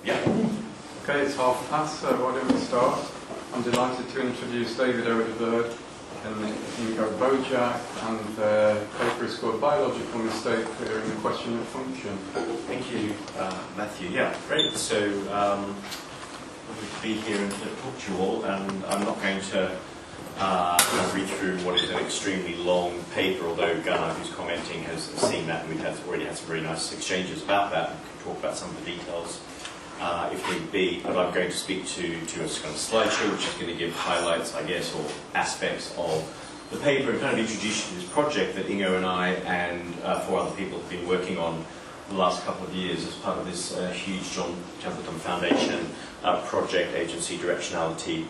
Yeah. Okay, it's past, so why don't we start? I'm delighted to introduce David Oderberg and Ingo Bojak, and their paper is called Biological Mistake Clearing the Question of Function. Thank you, Matthew. Yeah, great. So, lovely to be here and to talk to you all, and I'm not going to read through what is an extremely long paper, although Gunnar, who's commenting, has seen that, and we've already had some very nice exchanges about that. We can talk about some of the details if need be, but I'm going to speak to a kind of slideshow, which is going to give highlights, I guess, or aspects of the paper, and kind of introduce you to this project that Ingo and I and 4 other people have been working on the last couple of years as part of this huge John Templeton Foundation project, Agency, Directionality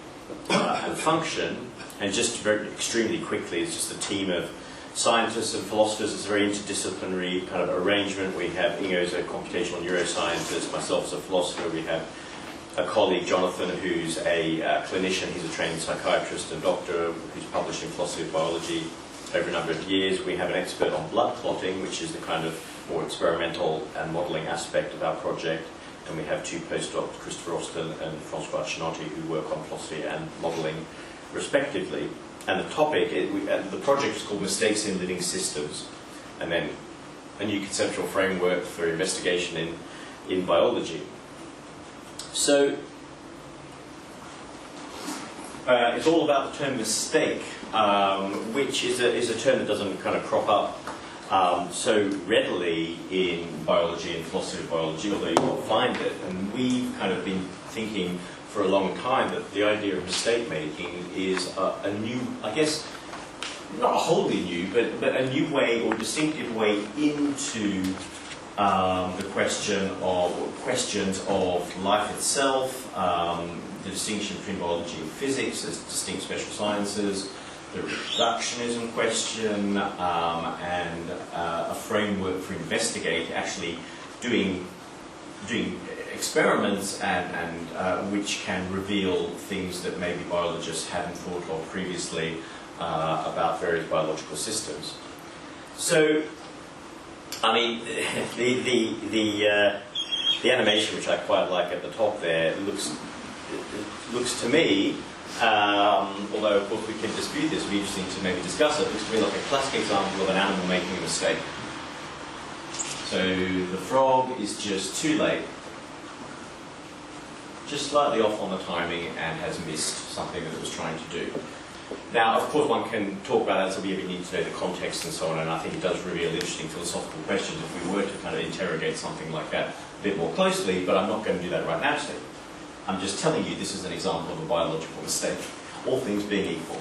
and Function. And just very extremely quickly, it's just a team of scientists and philosophers. It's a very interdisciplinary kind of arrangement. We have Ingo's a computational neuroscientist, myself as a philosopher. We have a colleague, Jonathan, who's a clinician. He's a trained psychiatrist and doctor who's published in philosophy of biology over a number of years. We have an expert on blood clotting, which is the kind of more experimental and modelling aspect of our project. And we have 2 postdocs, Christopher Austin and Francois Chinotti, who work on philosophy and modelling respectively. And the topic, the project is called Mistakes in Living Systems, and then a new conceptual framework for investigation in biology. So it's all about the term mistake, which is a term that doesn't kind of crop up so readily in biology and philosophy of biology, although you won't find it. And we've kind of been thinking for a long time that the idea of mistake making is a new, I guess, not wholly new, but a new way or distinctive way into the questions of life itself, the distinction between biology and physics as distinct special sciences, the reductionism question, and a framework for investigating, actually doing experiments and which can reveal things that maybe biologists hadn't thought of previously about various biological systems. So, I mean, the animation, which I quite like at the top there, looks to me, although of course we can dispute this, it'd be interesting to maybe discuss it, looks to me like a classic example of an animal making a mistake. So the frog is just too late, just slightly off on the timing, and has missed something that it was trying to do. Now, of course, one can talk about that, so we need to know the context and so on, and I think it does reveal interesting philosophical questions if we were to kind of interrogate something like that a bit more closely, but I'm not going to do that right now today. I'm just telling you this is an example of a biological mistake, all things being equal.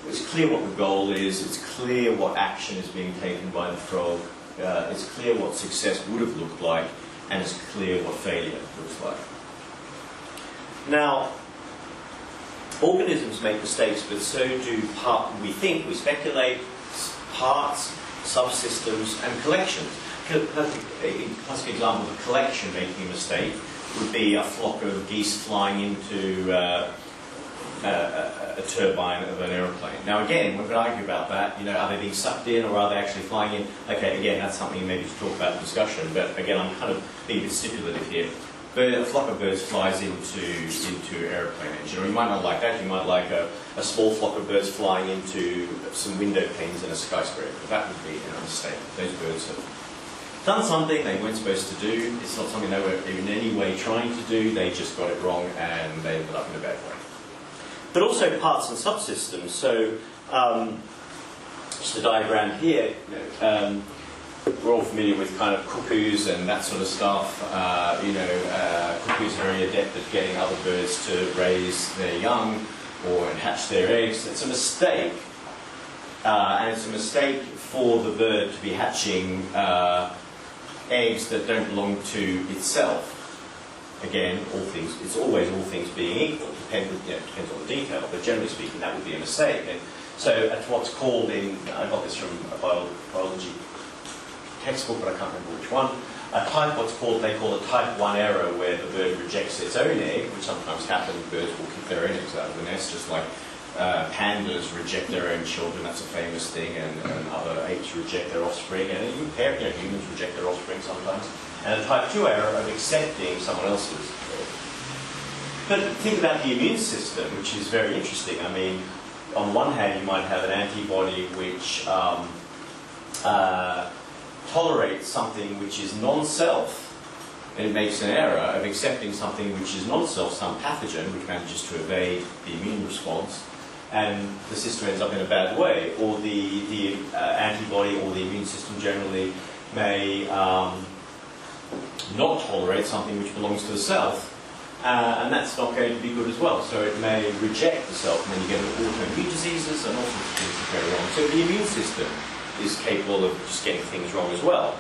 It's clear what the goal is, it's clear what action is being taken by the frog, it's clear what success would have looked like, and it's clear what failure looks like. Now, organisms make mistakes, but so do we speculate, parts, subsystems, and collections. A classic example of a collection making a mistake would be a flock of geese flying into a turbine of an aeroplane. Now again, we could argue about that, are they being sucked in or are they actually flying in? Okay, again, that's something maybe to talk about in discussion, but again, I'm kind of being a bit stipulative here. But a flock of birds flies into an aeroplane engine, or you might not like that, you might like a small flock of birds flying into some window panes in a skyscraper. That would be a mistake. Those birds have done something they weren't supposed to do, it's not something they were in any way trying to do, they just got it wrong and they ended up in a bad way. But also parts and subsystems. So, just a diagram here. We're all familiar with kind of cuckoos and that sort of stuff. Cuckoos are very adept at getting other birds to raise their young or hatch their eggs. It's a mistake, and it's a mistake for the bird to be hatching eggs that don't belong to itself. Again, it's always all things being equal. Depends on the detail, but generally speaking, that would be a mistake. And so, at what's called I got this from a biology textbook, but I can't remember which one. They call a type 1 error, where the bird rejects its own egg, which sometimes happens. Birds will kick their own eggs out of the nest, just like pandas reject their own children. That's a famous thing, and other apes reject their offspring, and even humans reject their offspring sometimes. and a type 2 error of accepting someone else's. But think about the immune system, which is very interesting. I mean, on one hand, you might have an antibody which tolerates something which is non-self, and it makes an error of accepting something which is non-self, some pathogen which manages to evade the immune response, and the system ends up in a bad way. Or the antibody or the immune system generally may not tolerate something which belongs to the self, and that's not going to be good as well. So it may reject the self, and then you get autoimmune diseases and all sorts of things that go wrong. So the immune system is capable of just getting things wrong as well.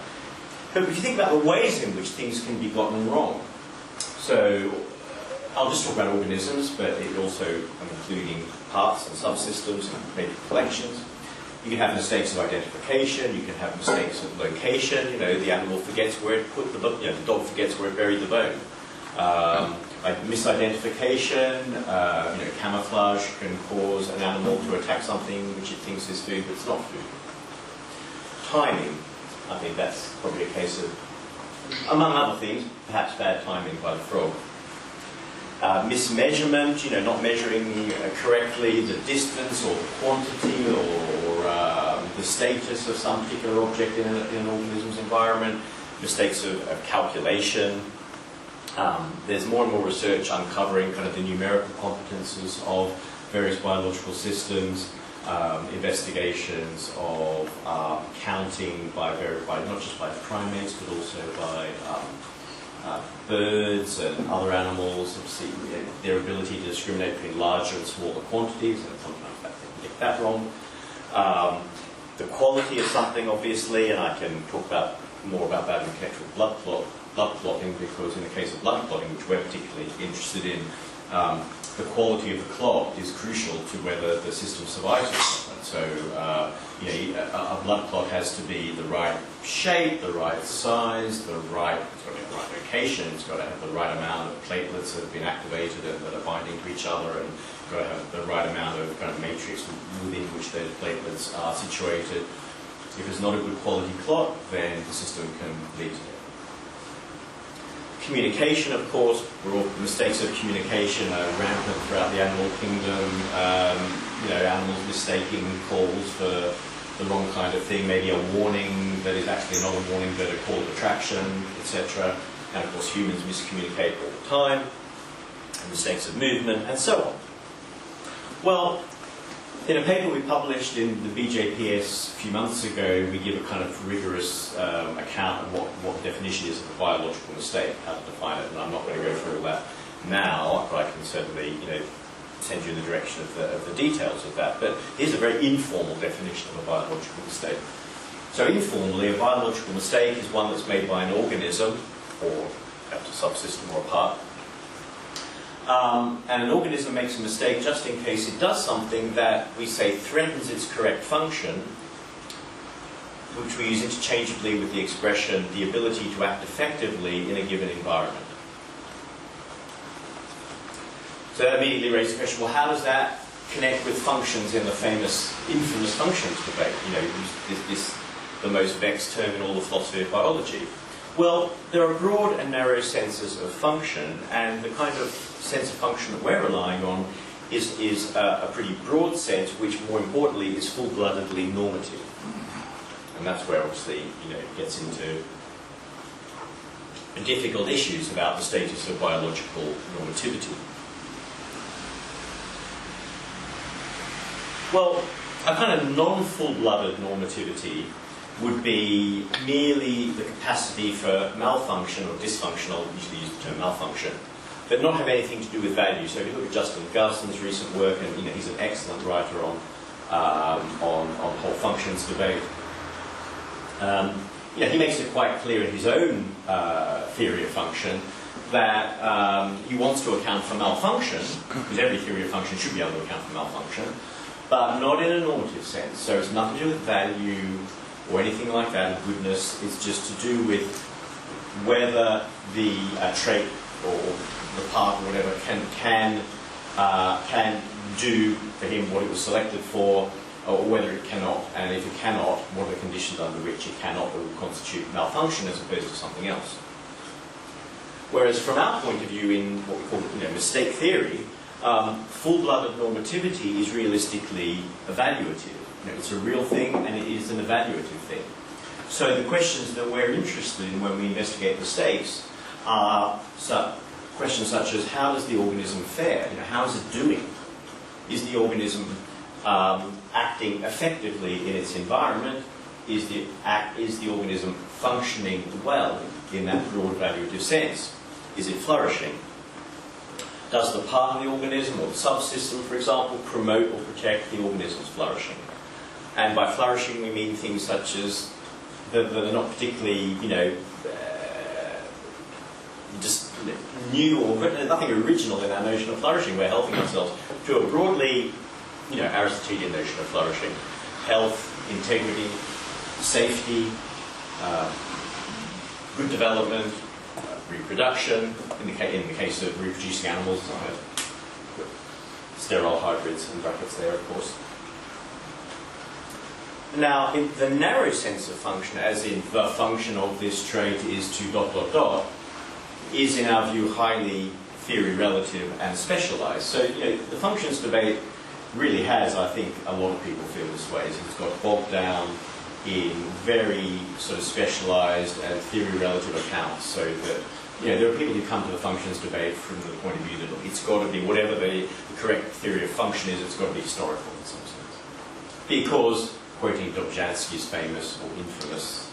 But if you think about the ways in which things can be gotten wrong, so I'll just talk about organisms, but it also including parts and subsystems and maybe collections. You can have mistakes of identification, you can have mistakes of location, you know, the animal forgets where it put the bone, you know, the dog forgets where it buried the bone. Like misidentification, you know, camouflage can cause an animal to attack something which it thinks is food, but it's not food. Timing, I think that's probably a case of, among other things, perhaps bad timing by the frog. Mismeasurement, you know, not measuring correctly the distance or the quantity or the status of some particular object in an organism's environment. Mistakes of calculation. There's more and more research uncovering kind of the numerical competences of various biological systems. Investigations of counting by not just by primates but also by birds and other animals, obviously their ability to discriminate between larger and smaller quantities, and sometimes they can get that wrong. The quality of something, obviously, and I can talk more about that in connection with blood clotting, because in the case of blood clotting, which we're particularly interested in, the quality of the clot is crucial to whether the system survives or not. So, you know, a blood clot has to be the right shape, the right size, it's got to be the right location, it's got to have the right amount of platelets that have been activated and that are binding to each other, and it's got to have the right amount of kind of matrix within which those platelets are situated. If it's not a good quality clot, then the system can lead to death. Communication, of course, mistakes of communication are rampant throughout the animal kingdom. You know, animals mistaking calls for the wrong kind of thing, maybe a warning that is actually not a warning but a call of attraction, etc. And of course, humans miscommunicate all the time. Mistakes of movement, and so on. Well, in a paper we published in the BJPS a few months ago, we give a kind of rigorous account of what the definition is of a biological mistake, how to define it, and I'm not going to go through all that now, but I can certainly, you know, send you in the direction of the details of that. But here's a very informal definition of a biological mistake. So informally, a biological mistake is one that's made by an organism, or perhaps a subsystem or a part, and an organism makes a mistake just in case it does something that we say threatens its correct function, which we use interchangeably with the expression the ability to act effectively in a given environment. So that immediately raises the question, well, how does that connect with functions in the famous, infamous functions debate? You know, the most vexed term in all the philosophy of biology. Well, there are broad and narrow senses of function, and the kind of sense of function that we're relying on is a pretty broad sense, which more importantly is full-bloodedly normative. And that's where obviously, you know, it gets into difficult issues about the status of biological normativity. Well, a kind of non-full-blooded normativity would be merely the capacity for malfunction or dysfunction, I'll usually use the term malfunction, but not have anything to do with value. So if you look at Justin Garson's recent work, and you know, he's an excellent writer on whole functions debate. Yeah, he makes it quite clear in his own theory of function that he wants to account for malfunction, because every theory of function should be able to account for malfunction, but not in a normative sense. So it's nothing to do with value or anything like that, of goodness. It's just to do with whether the trait or the part or whatever can do for him what it was selected for, or whether it cannot. And if it cannot, what are the conditions under which it cannot, that would constitute malfunction as opposed to something else. Whereas from our point of view in what we call mistake theory, full-blooded normativity is realistically evaluative. It's a real thing and it is an evaluative thing. So the questions that we're interested in when we investigate mistakes are questions such as, how does the organism fare? How is it doing? Is the organism acting effectively in its environment? Is the organism functioning well in that broad evaluative sense? Is it flourishing? Does the part of the organism or the subsystem, for example, promote or protect the organism's flourishing? And by flourishing we mean things such as that are not particularly, just new or nothing original in our notion of flourishing. We're helping ourselves to a broadly, Aristotelian notion of flourishing. Health, integrity, safety, good development, reproduction, in the case of reproducing animals, sterile hybrids in brackets there, of course. Now, in the narrow sense of function, as in the function of this trait is to ... is in our view highly theory relative and specialized. So, the functions debate really has, I think, a lot of people feel this way. It's got bogged down in very sort of specialized and theory relative accounts, so that there are people who come to the functions debate from the point of view that it's got to be, whatever the correct theory of function is, it's got to be historical in some sense. Because, quoting Dobzhansky's famous or infamous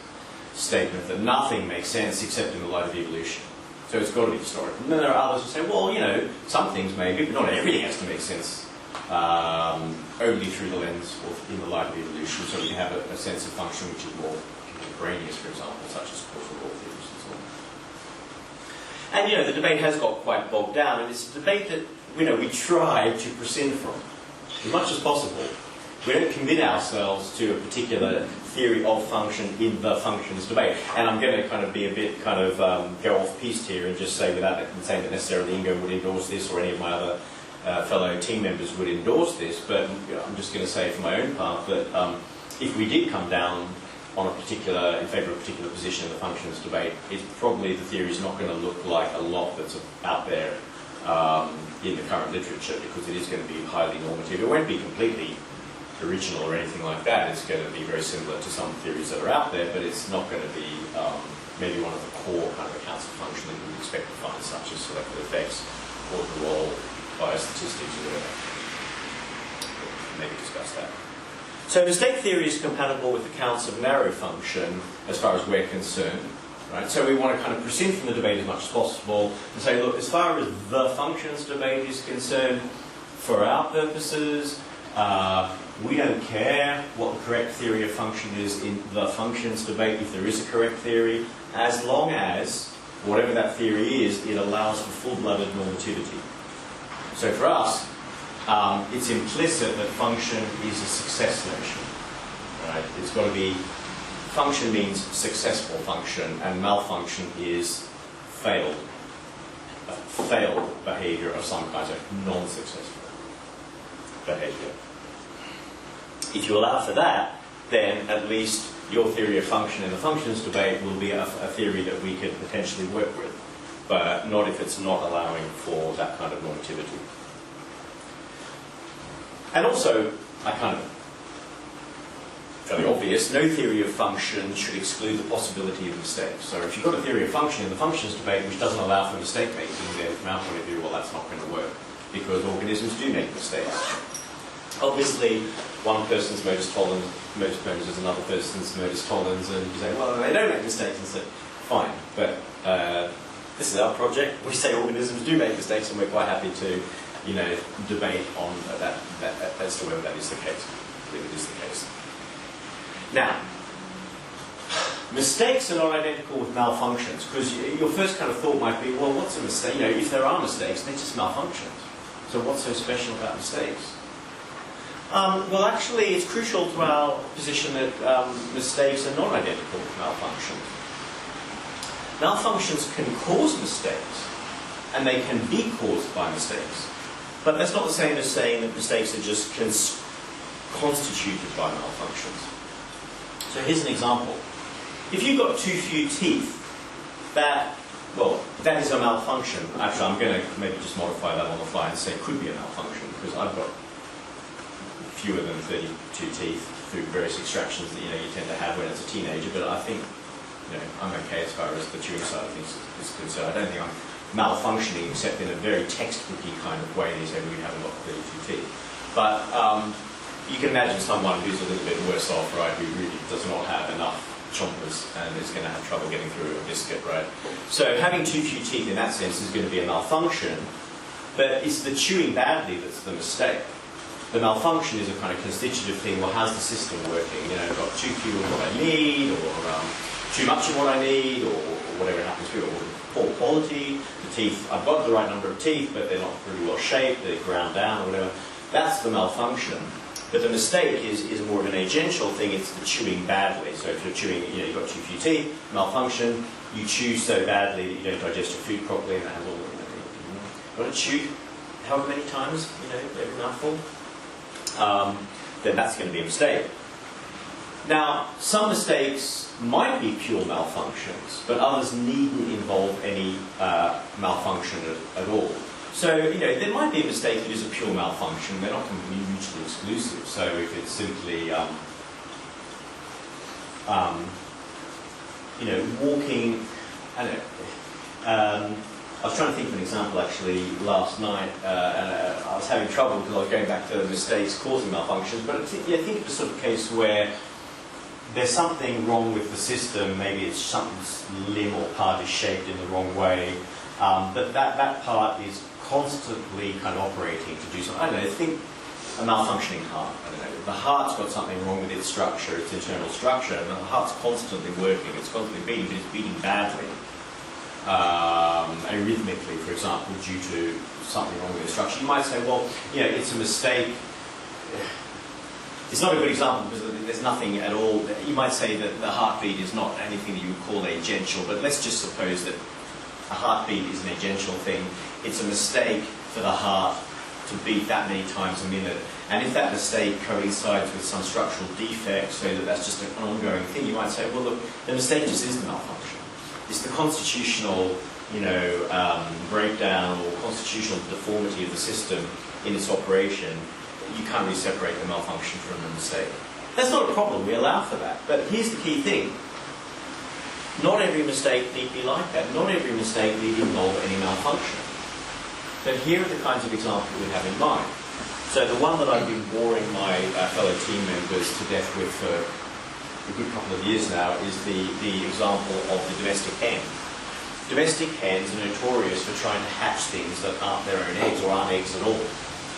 statement that nothing makes sense except in the light of evolution. So it's got to be historical. And then there are others who say, well, some things maybe, but not everything has to make sense only through the lens or in the light of evolution. So we can have a sense of function which is more contemporaneous, for example, such as causal law theories and so on. And the debate has got quite bogged down, and it's a debate that we try to prescind from as much as possible. We don't commit ourselves to a particular theory of function in the functions debate. And I'm going to kind of be a bit go off-piste here and just say, without saying that necessarily Ingo would endorse this or any of my other fellow team members would endorse this, but I'm just going to say for my own part that if we did come down on in favour of a particular position in the functions debate, it's probably the theory is not going to look like a lot that's out there in the current literature, because it is going to be highly normative. It won't be completely original or anything like that. It's going to be very similar to some theories that are out there, but it's not going to be maybe one of the core kind of accounts of function that you would expect to find, such as selective effects or the role biostatistics or whatever. We'll maybe discuss that. So mistake theory is compatible with accounts of narrow function as far as we're concerned. Right? So we want to kind of prescind from the debate as much as possible and say, look, as far as the functions debate is concerned, for our purposes, we don't care what the correct theory of function is in the functions debate, if there is a correct theory, as long as, whatever that theory is, it allows for full-blooded normativity. So for us, it's implicit that function is a success notion. Right? It's got to be, function means successful function, and malfunction is failed behavior of some kind, of non-successful behavior. If you allow for that, then at least your theory of function in the functions debate will be a theory that we could potentially work with, but not if it's not allowing for that kind of normativity. And also, fairly obvious, no theory of function should exclude the possibility of mistakes. So if you've got a theory of function in the functions debate which doesn't allow for mistake making, then from our point of view, well, that's not going to work, because organisms do make mistakes. Obviously, one person's modus tollens is another person's modus tollens, and you say, well, they don't make mistakes, and say, fine, but this is our project. We say organisms do make mistakes, and we're quite happy to, debate on that as to whether that is the case. I believe it is the case. Now, mistakes are not identical with malfunctions, because your first kind of thought might be, well, what's a mistake? If there are mistakes, they're just malfunctions. So what's so special about mistakes? Well, actually, it's crucial to our position that mistakes are not identical with malfunctions. Malfunctions can cause mistakes, and they can be caused by mistakes. But that's not the same as saying that mistakes are just constituted by malfunctions. So here's an example. If you've got too few teeth, that is a malfunction. Actually, I'm going to maybe just modify that on the fly and say it could be a malfunction, because I've got fewer than 32 teeth through various extractions that you tend to have when it's a teenager, but I think I'm okay as far as the chewing side of things is concerned. I don't think I'm malfunctioning except in a very textbooky kind of way. They say we haven't got 32 teeth. But you can imagine someone who's a little bit worse off, right, who really does not have enough chompers and is going to have trouble getting through a biscuit, right? So having too few teeth in that sense is going to be a malfunction, but it's the chewing badly that's the mistake. The malfunction is a kind of constitutive thing. Well, how's the system working? I've got too few of what I need, or too much of what I need, or whatever it happens to be, or poor quality. The teeth, I've got the right number of teeth, but they're not really well shaped, they're ground down, or whatever. That's the malfunction. But the mistake is more of an agential thing. It's the chewing badly. So if you're chewing, you've got too few teeth, malfunction, you chew so badly that you don't digest your food properly, and that has all you've got to chew however many times, every mouthful. Then that's going to be a mistake. Now, some mistakes might be pure malfunctions, but others needn't involve any malfunction at all. So, there might be a mistake that is a pure malfunction. They're not completely mutually exclusive. So if it's simply, walking, I don't know, I was trying to think of an example actually last night, and I was having trouble because I was going back to mistakes causing malfunctions, but I think it was sort of a case where there's something wrong with the system. Maybe it's something's limb or part is shaped in the wrong way, but that part is constantly kind of operating to do something. I don't know, think a malfunctioning heart. I don't know, the heart's got something wrong with its structure, its internal structure, and the heart's constantly working, it's constantly beating, but it's beating badly. Arrhythmically, for example, due to something wrong with the structure. You might say, well, it's a mistake. It's not a good example because there's nothing at all. You might say that the heartbeat is not anything that you would call agential, but let's just suppose that a heartbeat is an agential thing. It's a mistake for the heart to beat that many times a minute. And if that mistake coincides with some structural defect, so that that's just an ongoing thing, you might say, well, look, the mistake just is the malfunction. It's the constitutional, breakdown or constitutional deformity of the system in its operation. You can't really separate the malfunction from the mistake. That's not a problem, we allow for that. But here's the key thing. Not every mistake need be like that. Not every mistake need involve any malfunction. But here are the kinds of examples we have in mind. So the one that I've been boring my fellow team members to death with for a good couple of years now is the example of the domestic hen. Domestic hens are notorious for trying to hatch things that aren't their own eggs or aren't eggs at all.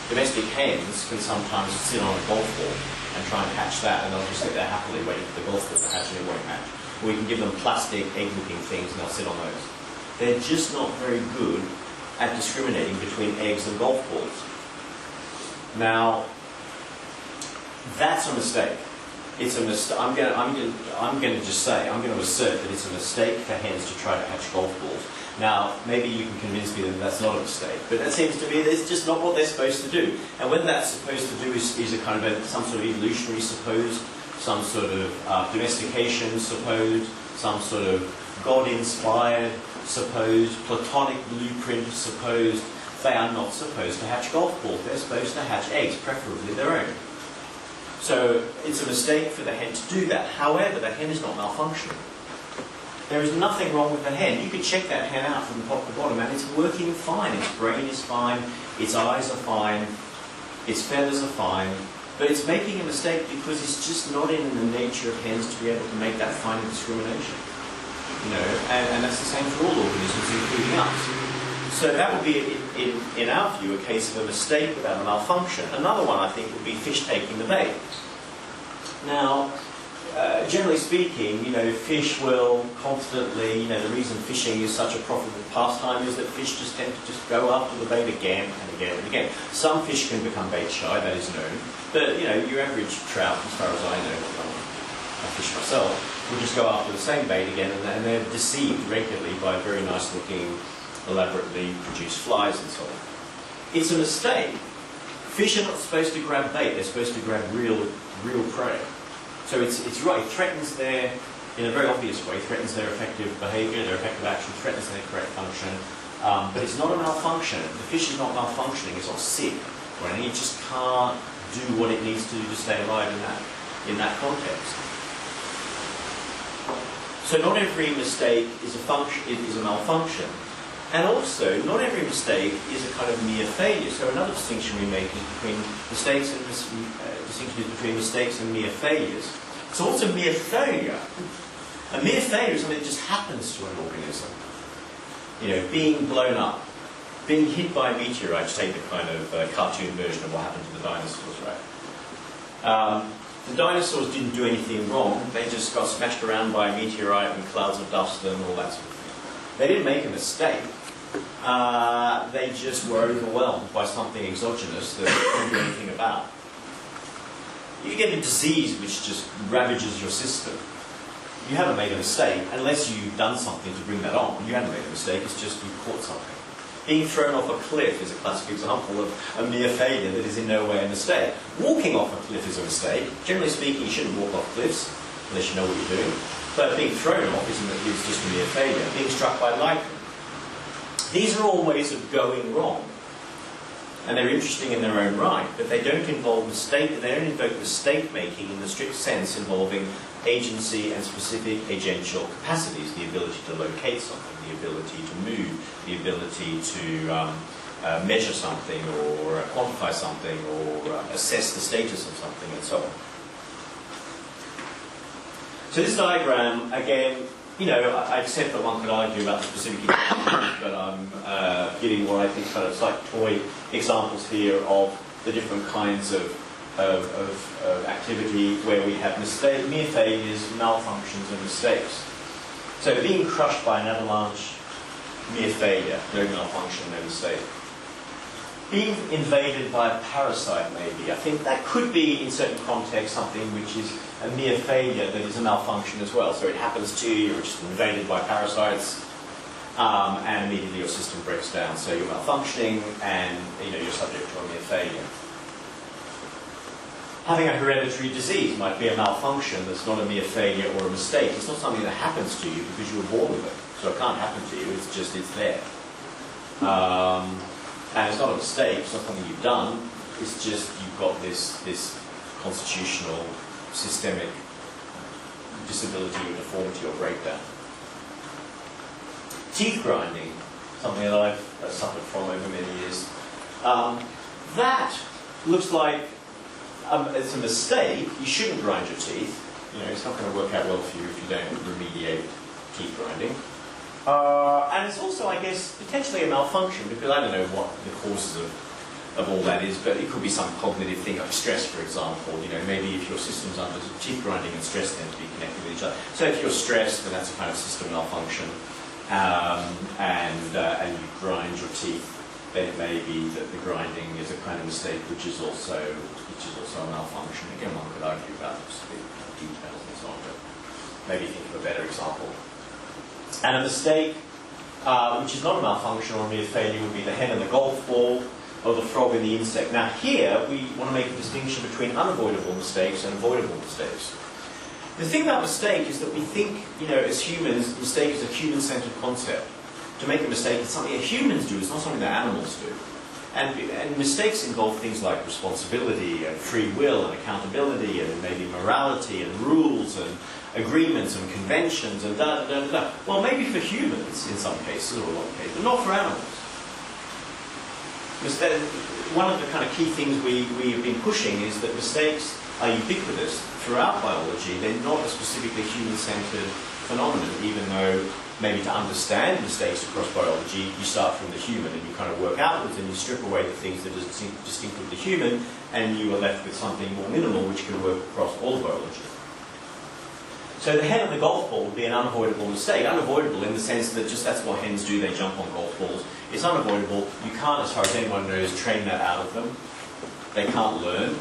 Domestic hens can sometimes sit on a golf ball and try and hatch that, and they'll just sit there happily waiting for the golf ball to hatch, and it won't hatch. Or we can give them plastic egg-looking things and they'll sit on those. They're just not very good at discriminating between eggs and golf balls. Now, that's a mistake. It's a mistake. I'm going to assert that it's a mistake for hens to try to hatch golf balls. Now, maybe you can convince me that that's not a mistake, but that seems to me that's just not what they're supposed to do. And whether that's supposed to do is a kind of some sort of evolutionary supposed, some sort of domestication supposed, some sort of God-inspired supposed, Platonic blueprint supposed, they are not supposed to hatch golf balls. They're supposed to hatch eggs, preferably their own. So it's a mistake for the hen to do that. However, the hen is not malfunctioning. There is nothing wrong with the hen. You could check that hen out from top to bottom and it's working fine. Its brain is fine, its eyes are fine, its feathers are fine, but it's making a mistake because it's just not in the nature of hens to be able to make that fine discrimination. And that's the same for all organisms, including us. So that would be, in our view, a case of a mistake without a malfunction. Another one, I think, would be fish taking the bait. Now, generally speaking, fish will constantly, the reason fishing is such a profitable pastime is that fish just tend to just go after the bait again and again and again. Some fish can become bait shy, that is known, but, your average trout, as far as I know, I fish myself, will just go after the same bait again, and they're deceived regularly by very nice-looking, elaborately produced flies and so on. It's a mistake. Fish are not supposed to grab bait, they're supposed to grab real prey. So it's right, it threatens their in a very obvious way, threatens their effective behaviour, their effective action, threatens their correct function. But it's not a malfunction. The fish is not malfunctioning, it's not sick or anything. It just can't do what it needs to do to stay alive in that context. So not every mistake is a malfunction. And also, not every mistake is a kind of mere failure. So another distinction we make is between mistakes and mere failures. So what's a mere failure? A mere failure is something that just happens to an organism. You know, being blown up, being hit by a meteorite, to take the kind of cartoon version of what happened to the dinosaurs, right? The dinosaurs didn't do anything wrong. They just got smashed around by a meteorite and clouds of dust and all that sort of thing. They didn't make a mistake. They just were overwhelmed by something exogenous that they couldn't do anything about. You get a disease which just ravages your system. You haven't made a mistake unless you've done something to bring that on. You haven't made a mistake, it's just you caught something. Being thrown off a cliff is a classic example of a mere failure that is in no way a mistake. Walking off a cliff is a mistake. Generally speaking, you shouldn't walk off cliffs unless you know what you're doing. But being thrown off is just a mere failure. Being struck by lightning. These are all ways of going wrong. And they're interesting in their own right, but they don't involve mistake, they don't invoke mistake making in the strict sense involving agency and specific agential capacities, the ability to locate something, the ability to move, the ability to measure something or quantify something or assess the status of something and so on. So this diagram, again, you know, I accept that one could argue about the specific examples, but I'm giving what I think kind of like toy examples here of the different kinds of activity where we have mere failures, malfunctions, and mistakes. So being crushed by an avalanche, mere failure, no malfunction, no mistake. Being invaded by a parasite, maybe. I think that could be, in certain contexts, something which is a mere failure that is a malfunction as well. So it happens to you, you're just invaded by parasites, and immediately your system breaks down. So you're malfunctioning, and you're subject to a mere failure. Having a hereditary disease might be a malfunction that's not a mere failure or a mistake. It's not something that happens to you because you were born with it. So it can't happen to you, it's just, it's there. And it's not a mistake, it's not something you've done, it's just you've got this constitutional, systemic disability or deformity or breakdown. Teeth grinding, something that I've suffered from over many years. That looks like it's a mistake. You shouldn't grind your teeth. It's not going to work out well for you if you don't remediate teeth grinding. And it's also, I guess, potentially a malfunction, because I don't know what the causes of all that is, but it could be some cognitive thing, like stress, for example. Maybe if your system's under teeth grinding and stress tend to be connected with each other. So if you're stressed, then that's a kind of system malfunction, and you grind your teeth, then it may be that the grinding is a kind of mistake, which is also a malfunction. Again, one could argue about the details and so on, but maybe think of a better example. And a mistake, which is not a malfunction or a mere failure, would be the hen and the golf ball, or the frog and the insect. Now here, we want to make a distinction between unavoidable mistakes and avoidable mistakes. The thing about mistake is that we think, as humans, mistake is a human-centered concept. To make a mistake is something that humans do, it's not something that animals do. And mistakes involve things like responsibility and free will and accountability and maybe morality and rules and agreements and conventions and da-da-da-da. Well, maybe for humans in some cases, or a lot of cases, but not for animals. One of the kind of key things we've been pushing is that mistakes are ubiquitous throughout biology. They're not a specifically human-centered phenomenon, even though maybe to understand mistakes across biology, you start from the human and you kind of work outwards and you strip away the things that are distinct with the human, and you are left with something more minimal which can work across all of biology. So the hen and the golf ball would be an unavoidable mistake. Unavoidable in the sense that just that's what hens do, they jump on golf balls. It's unavoidable. You can't, as far as anyone knows, train that out of them. They can't learn.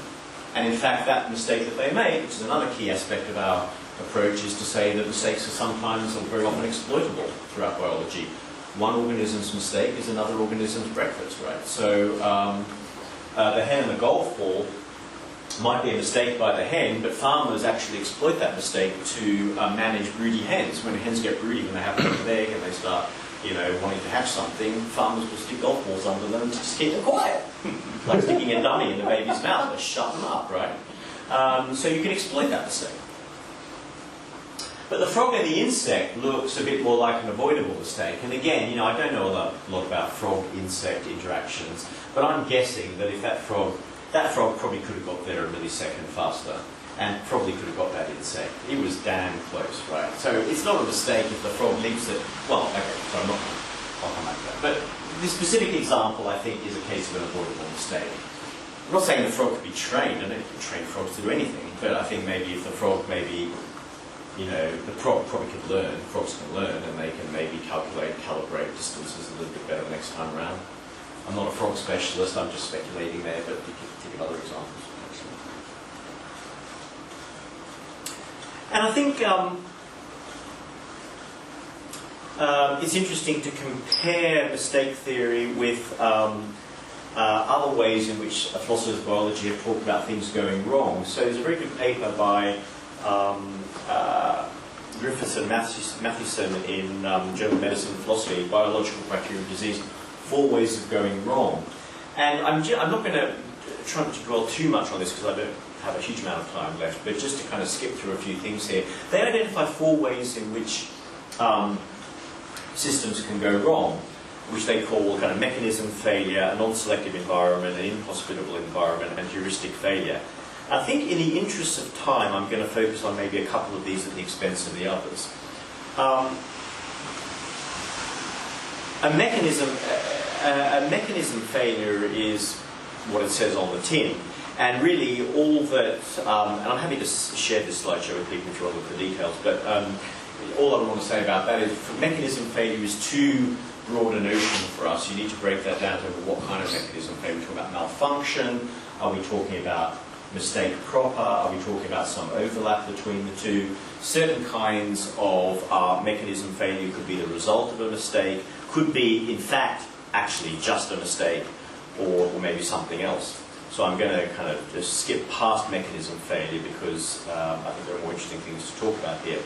And in fact, that mistake that they make, which is another key aspect of our approach, is to say that mistakes are sometimes or very often exploitable throughout biology. One organism's mistake is another organism's breakfast, right? So the hen and the golf ball might be a mistake by the hen, but farmers actually exploit that mistake to manage broody hens. When the hens get broody, when they have an egg and they start, wanting to hatch something, farmers will stick golf balls under them to just keep them quiet. Like sticking a dummy in the baby's mouth, they shut them up, right? So you can exploit that mistake. But the frog and the insect looks a bit more like an avoidable mistake. And again, I don't know a lot about frog-insect interactions, but I'm guessing that if that frog probably could have got there a millisecond faster, and probably could have got that insect. It was damn close, right? So it's not a mistake if the frog leaps it. Well, okay, so I'll come back to that. But this specific example, I think, is a case of an avoidable mistake. I'm not saying the frog could be trained. I don't think you can train frogs to do anything, but I think maybe if the frog the frog probably could learn, frogs can learn, and they can maybe calibrate distances a little bit better the next time around. I'm not a frog specialist, I'm just speculating there, but you can think of other examples. And I think it's interesting to compare mistake theory with other ways in which philosophers of biology have talked about things going wrong. So there's a very good paper by Griffiths and Mathewson in Journal of Medicine and Philosophy, Biological Criteria of Disease, 4 Ways of Going Wrong. And I'm not going to try to dwell too much on this because I don't have a huge amount of time left, but just to kind of skip through a few things here. They identify 4 ways in which systems can go wrong, which they call kind of mechanism failure, a non-selective environment, an inhospitable environment, and heuristic failure. I think in the interest of time, I'm going to focus on maybe a couple of these at the expense of the others. A mechanism failure is what it says on the tin. And really all that, and I'm happy to share this slideshow with people if you want to look at the details, but all I want to say about that is mechanism failure is too broad a notion for us. You need to break that down to what kind of mechanism failure. We're talking about malfunction, are we talking about mistake proper, are we talking about some overlap between the two? Certain kinds of mechanism failure could be the result of a mistake, could be in fact actually just a mistake, or maybe something else. So I'm going to kind of just skip past mechanism failure because I think there are more interesting things to talk about here.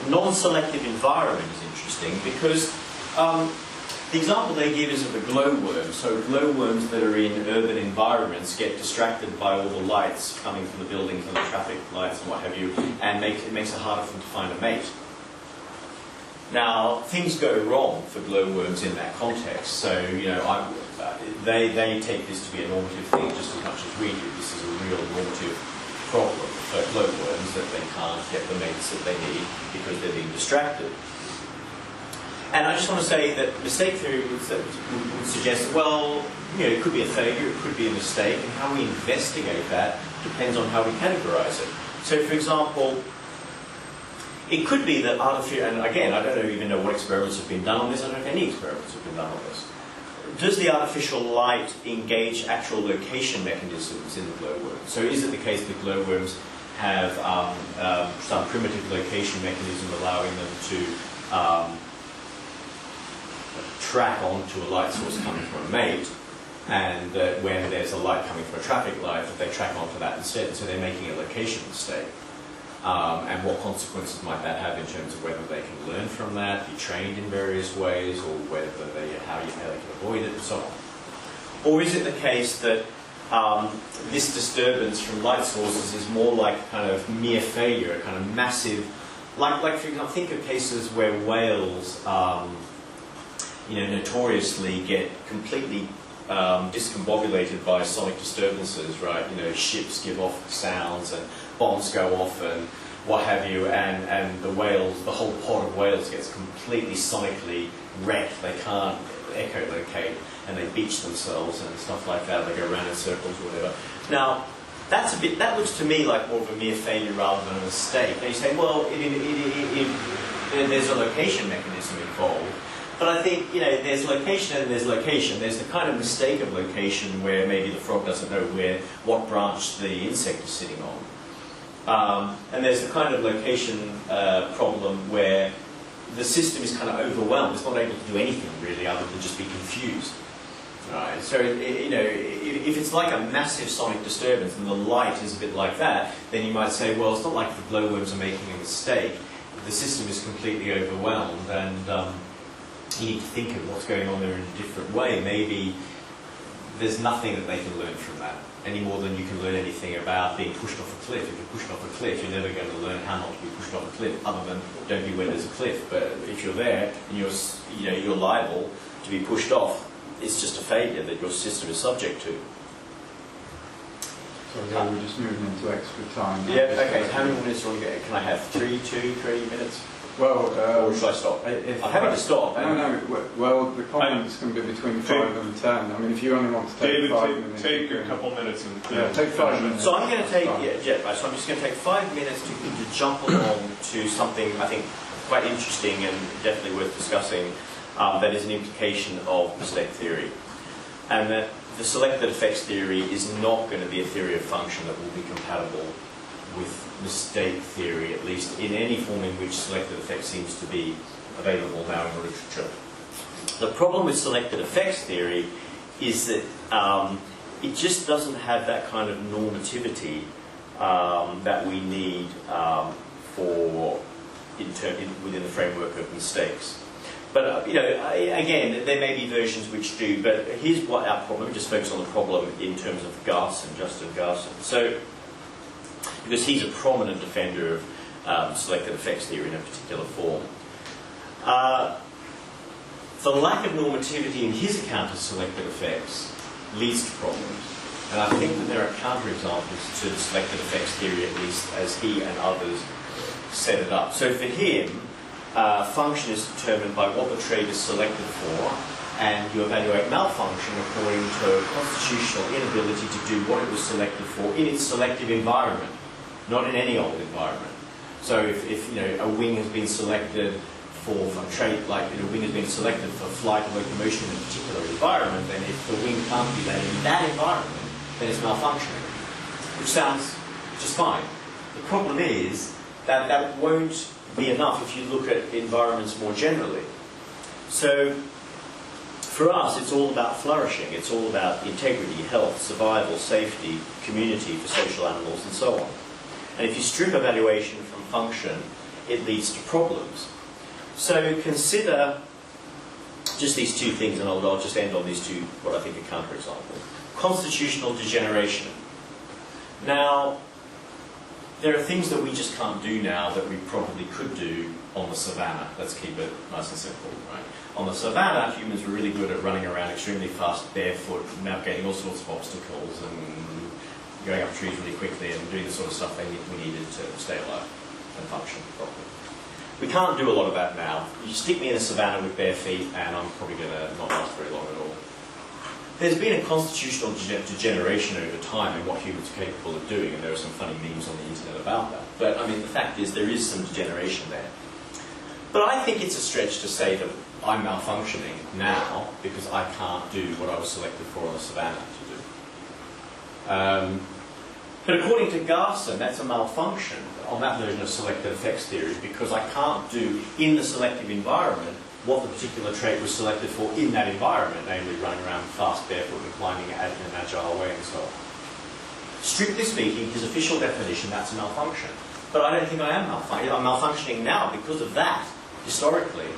Non-selective environment is interesting because the example they give is of the glowworm. So glowworms that are in urban environments get distracted by all the lights coming from the buildings and the traffic lights and what have you, and it makes it harder for them to find a mate. Now, things go wrong for glowworms in that context. So, they take this to be a normative thing just as much as we do. This is a real normative problem for glowworms that they can't get the mates that they need because they're being distracted. And I just want to say that mistake theory would suggest, well, it could be a failure, it could be a mistake, and how we investigate that depends on how we categorize it. So, for example, it could be that and again, I don't even know what experiments have been done on this, I don't know if any experiments have been done on this. Does the artificial light engage actual location mechanisms in the glowworm? So is it the case that glowworms have some primitive location mechanism allowing them to track onto a light source coming from a mate, and that when there's a light coming from a traffic light, that they track onto that instead, so they're making a location mistake? And what consequences might that have in terms of whether they can learn from that, be trained in various ways, or whether how they can avoid it, and so on? Or is it the case that this disturbance from light sources is more like kind of mere failure, a kind of massive, like for example, think of cases where whales, notoriously get completely discombobulated by sonic disturbances, right? Ships give off sounds and bombs go off and what have you, and the whales, the whole pod of whales gets completely sonically wrecked. They can't echolocate and they beach themselves and stuff like that. They go around in circles or whatever. Now, that looks to me like more of a mere failure rather than a mistake. And you say, well, there's a location mechanism involved. But I think, there's location and there's location. There's the kind of mistake of location where maybe the frog doesn't know what branch the insect is sitting on. And there's the kind of location problem where the system is kind of overwhelmed. It's not able to do anything really other than just be confused. Right. So if it's like a massive sonic disturbance and the light is a bit like that, then you might say, well, it's not like the glowworms are making a mistake. The system is completely overwhelmed, and you need to think of what's going on there in a different way. Maybe there's nothing that they can learn from that, any more than you can learn anything about being pushed off a cliff. If you're pushed off a cliff, you're never going to learn how not to be pushed off a cliff, other than don't be where there's a cliff. But if you're there and you're liable to be pushed off, it's just a failure that your system is subject to. So yeah, we're just moving into extra time. Yeah, okay. How many minutes do you want to get? Can I have 3 minutes? Well, or should I stop? I'm happy to stop. No. Well, the comments can be between 5 and 10. I mean, if you only want to take 5 minutes. Take a couple minutes and take 5 minutes. So I'm going to take, so I'm just going to take 5 minutes to jump along to something I think quite interesting and definitely worth discussing. That is an implication of mistake theory, and that the selected effects theory is not going to be a theory of function that will be compatible with mistake theory, at least in any form in which selected effects seems to be available now in the literature. The problem with selected effects theory is that it just doesn't have that kind of normativity that we need within the framework of mistakes. But, again, there may be versions which do, but here's what our problem, just focus on the problem in terms of Justin Garson. So, because he's a prominent defender of selected effects theory in a particular form. The lack of normativity in his account of selected effects leads to problems. And I think that there are counterexamples to the selected effects theory, at least as he and others set it up. So for him, function is determined by what the trait is selected for, and you evaluate malfunction according to constitutional inability to do what it was selected for in its selective environment, not in any old environment. So if a wing has been selected for a trait like a wing has been selected for flight or locomotion in a particular environment, then if the wing can't be landed in that environment, then it's malfunctioning, which sounds just fine. The problem is that that won't be enough if you look at environments more generally. So for us, it's all about flourishing. It's all about integrity, health, survival, safety, community for social animals, and so on. And if you strip evaluation from function, it leads to problems. So consider just these two things, and I'll just end on these two, what I think are counterexamples. Constitutional degeneration. Now, there are things that we just can't do now that we probably could do on the savannah. Let's keep it nice and simple, right? On the savannah, humans were really good at running around extremely fast, barefoot, navigating all sorts of obstacles and going up trees really quickly and doing the sort of stuff we needed to stay alive and function properly. We can't do a lot of that now. You stick me in a savannah with bare feet and I'm probably going to not last very long at all. There's been a constitutional degeneration over time in what humans are capable of doing, and there are some funny memes on the internet about that. But, I mean, the fact is there is some degeneration there. But I think it's a stretch to say that I'm malfunctioning now because I can't do what I was selected for on the savannah to do. But according to Garson, that's a malfunction on that version of selected effects theory because I can't do in the selective environment what the particular trait was selected for in that environment, namely running around fast, barefoot, and climbing in an agile way and so on. Strictly speaking, his official definition, that's a malfunction. But I don't think I am malfunctioning. I'm malfunctioning now because of that, historically.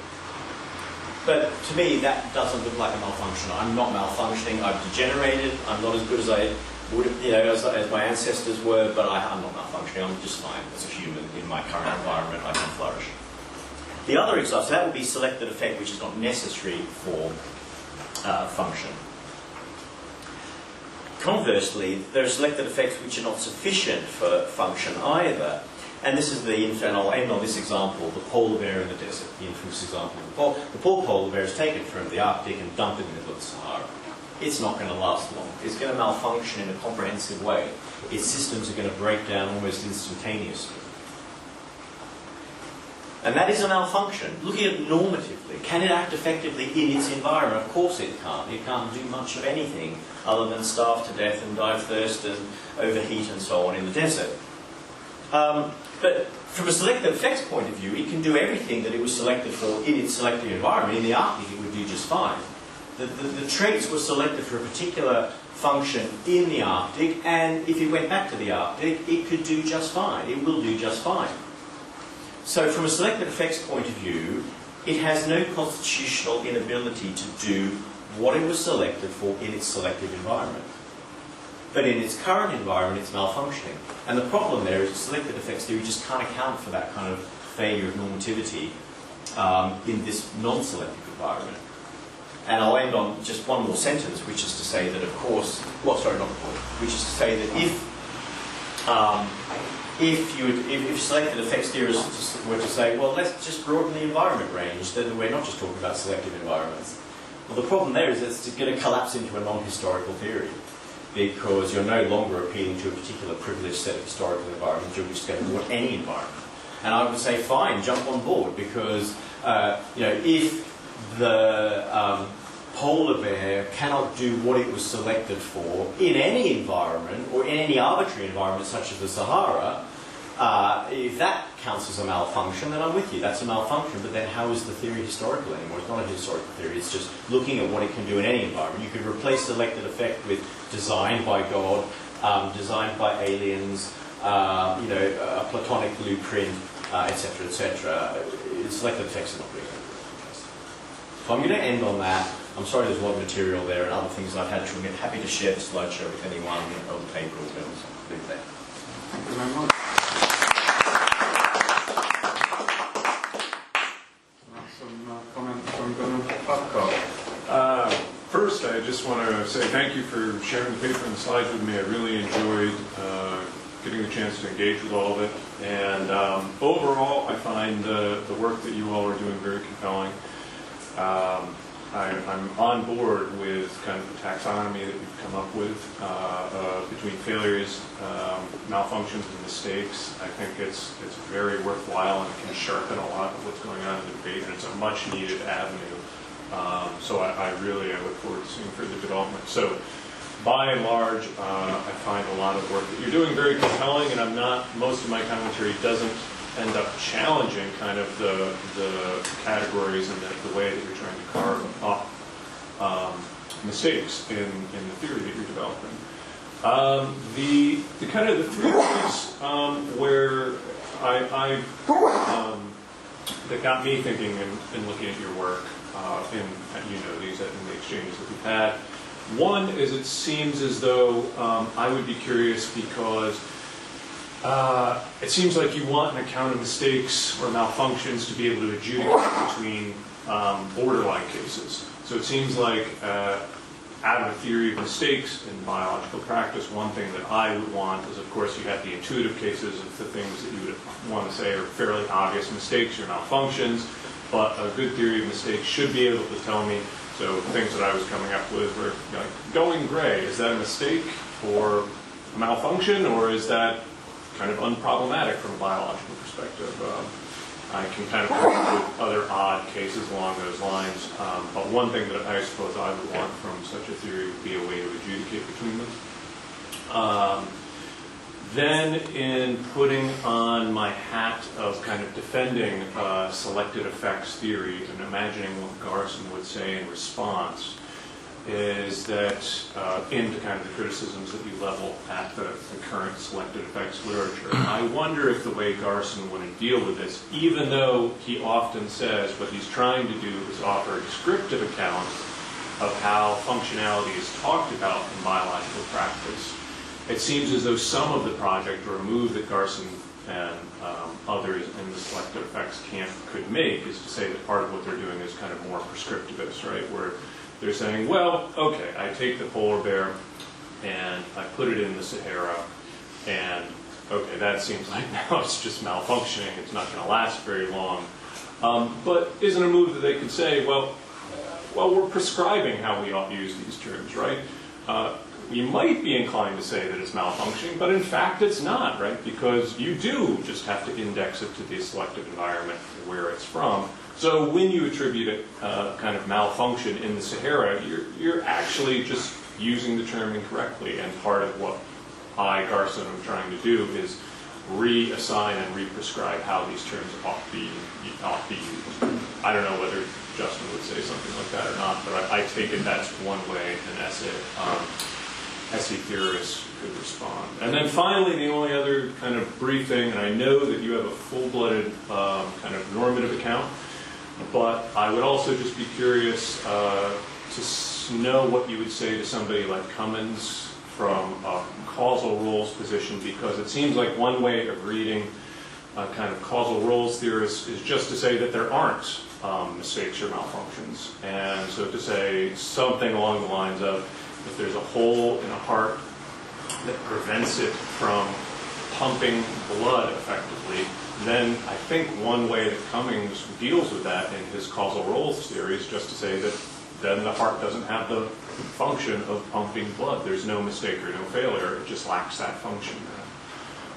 But to me, that doesn't look like a malfunction. I'm not malfunctioning. I've degenerated. I'm not as good as I would have, as my ancestors were, but I'm not malfunctioning. I'm just fine as a human in my current environment. I can flourish. The other example, so that would be selected effect, which is not necessary for function. Conversely, there are selected effects which are not sufficient for function either. And this is and I'll end on this example, the polar bear in the desert, the infamous example of the poor polar bear is taken from the Arctic and dumped in the middle of the Sahara. It's not going to last long. It's going to malfunction in a comprehensive way. Its systems are going to break down almost instantaneously. And that is a malfunction. Looking at it normatively, can it act effectively in its environment? Of course it can't. It can't do much of anything other than starve to death and die of thirst and overheat and so on in the desert. But from a selected effects point of view, it can do everything that it was selected for in its selected environment. In the Arctic, it would do just fine. the traits were selected for a particular function in the Arctic, and if it went back to the Arctic, it could do just fine. It will do just fine. So from a selected effects point of view, it has no constitutional inability to do what it was selected for in its selected environment. But in its current environment, it's malfunctioning. And the problem there is that selected effects theory just can't account for that kind of failure of normativity in this non-selective environment. And I'll end on just one more sentence, which is to say that, of course, which is to say that if selected effects theorists were to say, well, let's just broaden the environment range, then we're not just talking about selective environments. Well, the problem there is that it's going to collapse into a non-historical theory, because you're no longer appealing to a particular privileged set of historical environments, you're just going to want any environment. And I would say, fine, jump on board, because if the polar bear cannot do what it was selected for in any environment, or in any arbitrary environment such as the Sahara, if that counts as a malfunction, then I'm with you, that's a malfunction, but then how is the theory historical anymore? It's not a historical theory, it's just looking at what it can do in any environment. You could replace selected effect with designed by God, designed by aliens, a Platonic blueprint, etc., etc. Selected effects are not really going to do. So I'm going to end on that. I'm sorry there's a lot of material there and other things I've had to admit. Happy to share the slideshow with anyone on the paper or films. Leave it there. Thank you very much. Some comments from Gunnar Babcock. First, I just want to say thank you for sharing the paper and the slides with me. I really enjoyed getting the chance to engage with all of it. And overall, I find the work that you all are doing very compelling. I'm on board with kind of the taxonomy that you've come up with between failures, malfunctions, and mistakes. I think it's very worthwhile and can sharpen a lot of what's going on in the debate, and it's a much needed avenue. So I look forward to seeing further development. So by and large, I find a lot of work that you're doing very compelling, and most of my commentary doesn't end up challenging kind of the categories and the way that you're trying to carve up mistakes in the theory that you're developing. The kind of the three ways where that got me thinking and looking at your work in the exchanges that we've had. One is it seems as though I would be curious because it seems like you want an account of mistakes or malfunctions to be able to adjudicate between borderline cases. So it seems like out of a theory of mistakes in biological practice, one thing that I would want is, of course, you have the intuitive cases of the things that you would want to say are fairly obvious mistakes or malfunctions, but a good theory of mistakes should be able to tell me. So things that I was coming up with were like, going gray, is that a mistake or a malfunction, or is that kind of unproblematic from a biological perspective? I can kind of come up with other odd cases along those lines, but one thing that I suppose I would want from such a theory would be a way to adjudicate between them. Then in putting on my hat of kind of defending selected effects theory and imagining what Garson would say in response, is that into kind of the criticisms that you level at the current selected effects literature. I wonder if the way Garson would deal with this, even though he often says what he's trying to do is offer a descriptive account of how functionality is talked about in biological practice, it seems as though some of the project or a move that Garson and others in the selected effects camp could make is to say that part of what they're doing is kind of more prescriptivist, right? Where they're saying, well, okay, I take the polar bear and I put it in the Sahara, and okay, that seems like now it's just malfunctioning, it's not going to last very long. But isn't a move that they could say, well, we're prescribing how we ought to use these terms, right? We might be inclined to say that it's malfunctioning, but in fact it's not, right? Because you do just have to index it to the selective environment where it's from. So when you attribute it kind of malfunction in the Sahara, you're actually just using the term incorrectly. And part of what I, Garson, am trying to do is reassign and re-prescribe how these terms ought to be used. I don't know whether Justin would say something like that or not, but I take it that's one way an essay theorist could respond. And then finally, the only other kind of brief thing, and I know that you have a full-blooded kind of normative account, but I would also just be curious to know what you would say to somebody like Cummins from a causal rules position, because it seems like one way of reading kind of causal rules theorists is just to say that there aren't mistakes or malfunctions. And so to say something along the lines of, if there's a hole in a heart that prevents it from pumping blood effectively, then I think one way that Cummins deals with that in his causal rules theory is just to say that then the heart doesn't have the function of pumping blood. There's no mistake or no failure. It just lacks that function.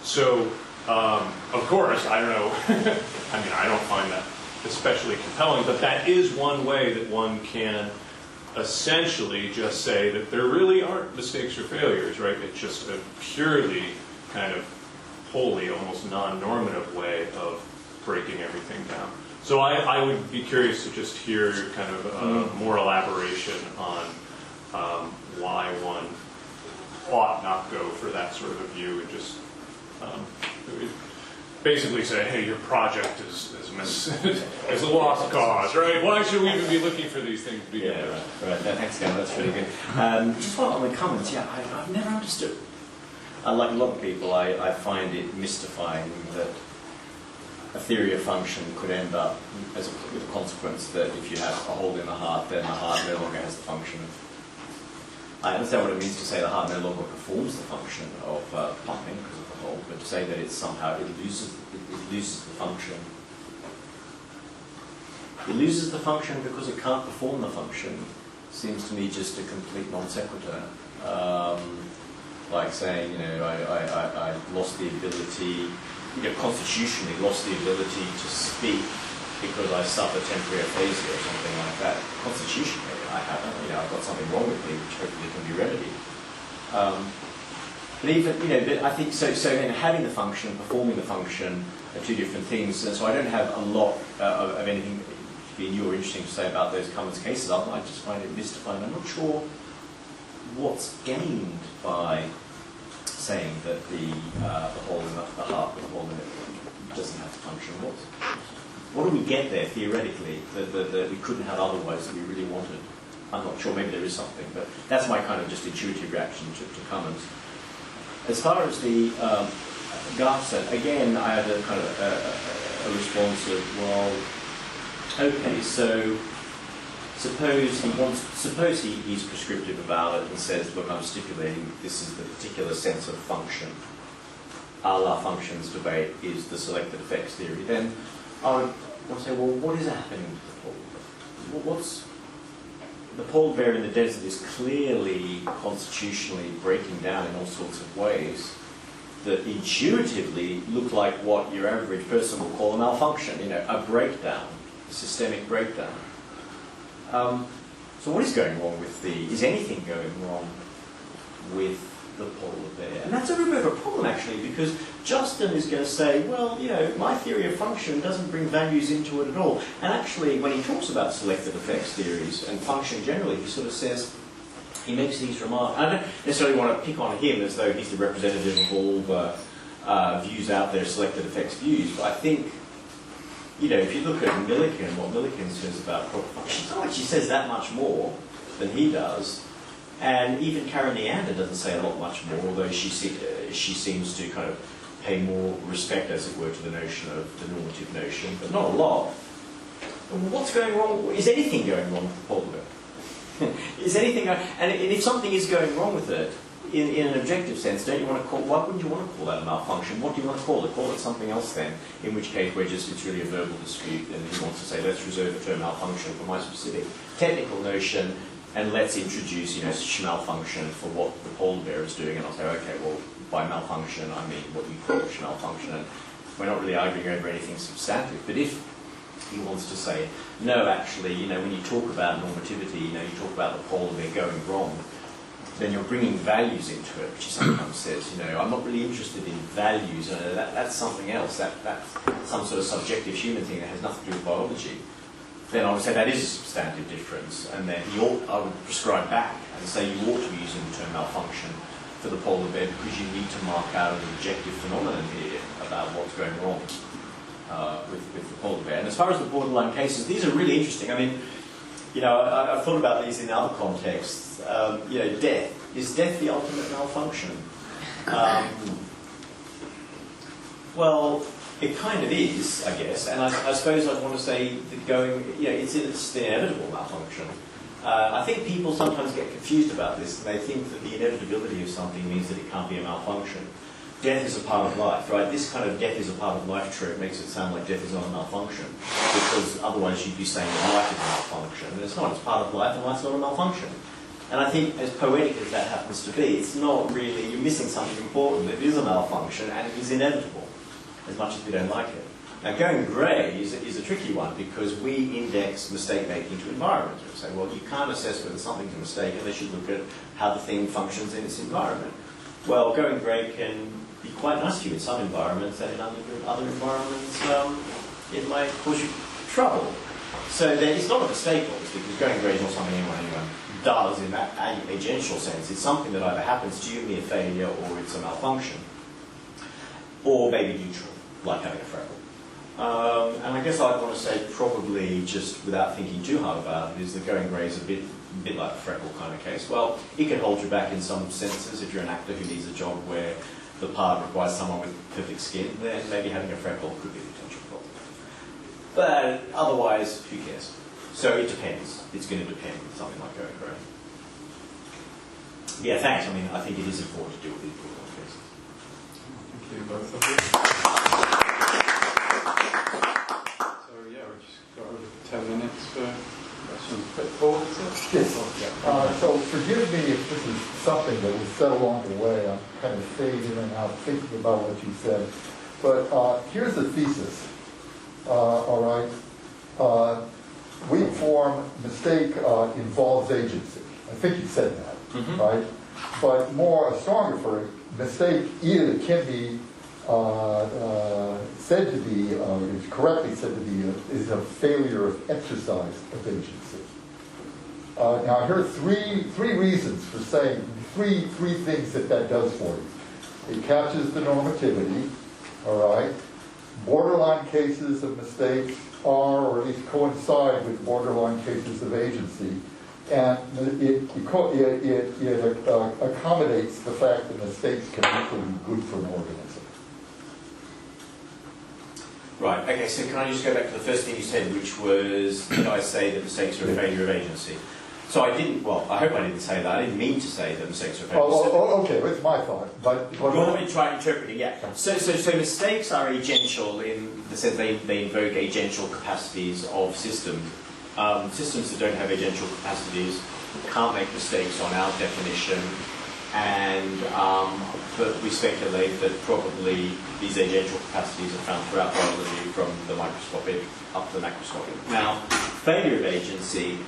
So, of course, I don't know. I mean, I don't find that especially compelling, but that is one way that one can essentially just say that there really aren't mistakes or failures, right? It's just a purely kind of wholly, almost non-normative way of breaking everything down. So I would be curious to just hear kind of more elaboration on why one ought not go for that sort of a view, and just basically say, hey, your project is a lost cause, right? Why should we even be looking for these things to begin with? Right. No, thanks, Gunnar. That's really good. Just on the comments, yeah, I've never understood. Like a lot of people, I find it mystifying that a theory of function could end up with a consequence that if you have a hole in the heart, then the heart no longer has the function of... I understand what it means to say the heart no longer performs the function of pumping because of the hole, but to say that it somehow loses the function. It loses the function because it can't perform the function seems to me just a complete non sequitur. Like saying, I lost the ability, constitutionally lost the ability to speak because I suffer temporary aphasia or something like that. Constitutionally, I've got something wrong with me, which hopefully can be remedied. But even, but I think so in having the function, performing the function are two different things. And so I don't have a lot of anything new or interesting to say about those Cummins cases. I just find it mystifying. I'm not sure what's gained by saying that the hole in the heart, the hole in it, doesn't have to function. What do we get there theoretically that we couldn't have otherwise that we really wanted? I'm not sure. Maybe there is something, but that's my kind of just intuitive reaction to Cummins. As far as the Garza, again, I had a kind of a response of, well, okay, so suppose he's prescriptive about it and says, look, I'm stipulating this is the particular sense of function. A la functions debate is the selected effects theory. Then I would say, well, what is happening to the polar bear? The polar bear in the desert is clearly constitutionally breaking down in all sorts of ways that intuitively look like what your average person will call a malfunction, a breakdown, a systemic breakdown. So what is going wrong with is anything going wrong with the polar bear? And that's a bit of a problem actually, because Justin is going to say, well, my theory of function doesn't bring values into it at all. And actually, when he talks about selected effects theories and function generally, he sort of says, he makes these remarks. I don't necessarily want to pick on him as though he's the representative of all the views out there, selected effects views, but I think, if you look at Millikan, what Millikan says about proper function, it's not like she says that much more than he does. And even Karen Neander doesn't say a lot much more, although she seems to kind of pay more respect, as it were, to the notion of the normative notion, but not a lot. What's going wrong? Is anything going wrong with the polar bear? Is anything? And if something is going wrong with it, in an objective sense, don't you want to call? Why wouldn't you want to call that a malfunction? What do you want to call it? Call it something else then. In which case, it's really a verbal dispute, and he wants to say, let's reserve the term malfunction for my specific technical notion, and let's introduce, malfunction for what the polar bear is doing. And I'll say, okay, well, by malfunction, I mean what you call malfunction. And we're not really arguing over anything substantive. But if he wants to say, no, actually, when you talk about normativity, you talk about the polar bear going wrong, then you're bringing values into it, which he sometimes says, I'm not really interested in values. That's something else. That's some sort of subjective human thing that has nothing to do with biology. then I would say that is a substantive difference, and then I would prescribe back and say you ought to be using the term malfunction for the polar bear because you need to mark out an objective phenomenon here about what's going wrong with the polar bear. And as far as the borderline cases, these are really interesting. I mean, I've thought about these in other contexts. Death. Is death the ultimate malfunction? Well, it kind of is, I guess, and I suppose I'd want to say that it's the inevitable malfunction. I think people sometimes get confused about this, and they think that the inevitability of something means that it can't be a malfunction. Death is a part of life, right? This kind of death is a part of life trope makes it sound like death is not a malfunction, because otherwise you'd be saying that life is a malfunction, and it's not. It's part of life, and life's not a malfunction. And I think, as poetic as that happens to be, it's not really, you're missing something important. It is a malfunction, and it is inevitable, as much as we don't like it. Now, going grey is a tricky one, because we index mistake-making to environment. We say, well, you can't assess whether something's a mistake unless you look at how the thing functions in its environment. Well, going grey can be quite nice to you in some environments, and in other environments, it might cause you trouble. So it's not a mistake, obviously, because going grey is not something anyone does in that agential sense. It's something that either happens to you, mere failure, or it's a malfunction. Or maybe neutral, like having a freckle. And I guess I'd want to say, probably just without thinking too hard about it, is that going grey is a bit like a freckle kind of case. Well, it can hold you back in some senses. If you're an actor who needs a job where the part requires someone with perfect skin, then maybe having a freckle could be a potential problem. But otherwise, who cares? So it depends. It's going to depend on something like going grey. Yeah, thanks. I mean, I think it is important to deal with these borderline cases. Thank you, both of you. So, yeah, we just got over 10 minutes for questions. Put forward, sir? Yes. So forgive me if this is something that was said along the way. I'm kind of fading in and out thinking about what you said. But here's the thesis. All right. Weak form mistake involves agency. I think you said that, right? But a stronger for mistake either can be said to be, is correctly said to be, is a failure of exercise of agency. Now, here are three reasons for saying, three things that does for you. It captures the normativity, all right? Borderline cases of mistakes are, or at least coincide with borderline cases of agency, and it accommodates the fact that mistakes can actually be good for an organism. Right, okay, so can I just go back to the first thing you said, which was, did I say that mistakes are a failure of agency? So I didn't, well, I hope I didn't say that. I didn't mean to say that mistakes are a failure. Okay, well, it's my thought. But you're trying to interpret it, yeah. So mistakes are agential in the sense they invoke agential capacities of systems. Systems that don't have agential capacities can't make mistakes on our definition, and but we speculate that probably these agential capacities are found throughout biology, from the microscopic up to the macroscopic. Now, failure of agency,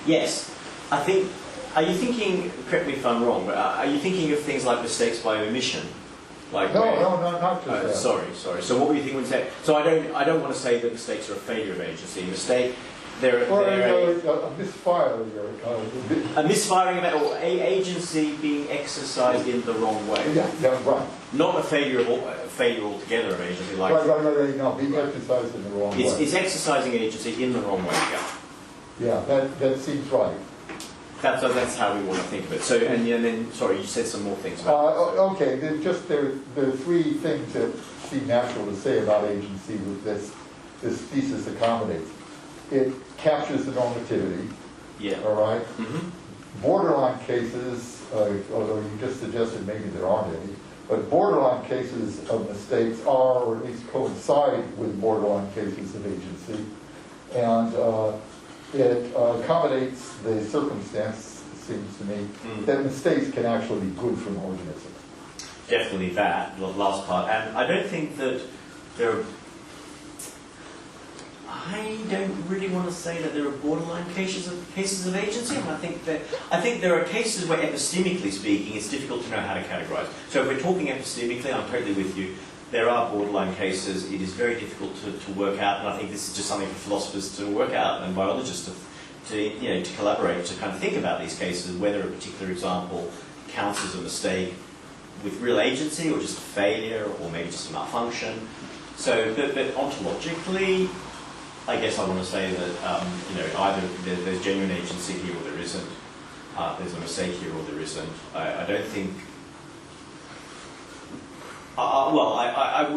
yes, I think, are you thinking, correct me if I'm wrong, but are you thinking of things like mistakes by omission? Like no, not just that. Sorry. So what were you thinking when you say? So I don't want to say that mistakes are a failure of agency. Mistake, they're a misfire. A misfiring of or agency being exercised in the wrong way. Yeah, right. Not a failure altogether of agency. Like right. No, being exercised in the wrong way. It's exercising agency in the wrong way. Yeah, that seems right. That's how we want to think of it. So, and then, sorry, you said some more things about okay, there are three things that seem natural to say about agency with this thesis accommodates. It captures the normativity. Yeah. All right? Mm-hmm. Borderline cases, although you just suggested maybe there aren't any, but borderline cases of mistakes are, or at least coincide with borderline cases of agency. And it accommodates the circumstance, it seems to me, that mistakes can actually be good for an organism. Definitely that, the last part. And I don't think that I don't really want to say that there are borderline cases of agency. And I think there are cases where, epistemically speaking, it's difficult to know how to categorize. So if we're talking epistemically, I'm totally with you. there are borderline cases. It is very difficult to work out, and I think this is just something for philosophers to work out and biologists to collaborate, to kind of think about these cases, whether a particular example counts as a mistake with real agency, or just a failure, or maybe just a malfunction. So, but ontologically, I guess I want to say that either there's genuine agency here or there isn't. There's a mistake here or there isn't. I don't think. I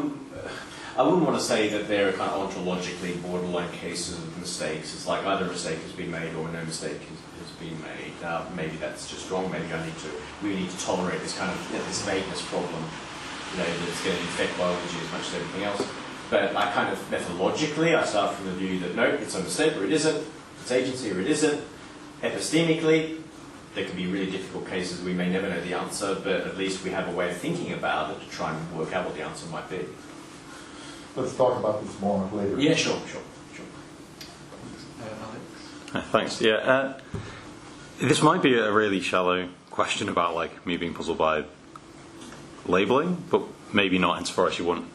wouldn't want to say that there are kind of ontologically borderline cases of mistakes. It's like either a mistake has been made or no mistake has been made. Maybe that's just wrong. Maybe we need to tolerate this kind of this vagueness problem, that's going to infect biology as much as everything else. But I kind of methodologically, I start from the view that no, it's a mistake or it isn't. It's agency or it isn't. Epistemically, there can be really difficult cases we may never know the answer, but at least we have a way of thinking about it to try and work out what the answer might be. Let's talk about this more later. Yeah, sure. Alex? Thanks. Yeah, this might be a really shallow question about like me being puzzled by labeling, but maybe not insofar as you want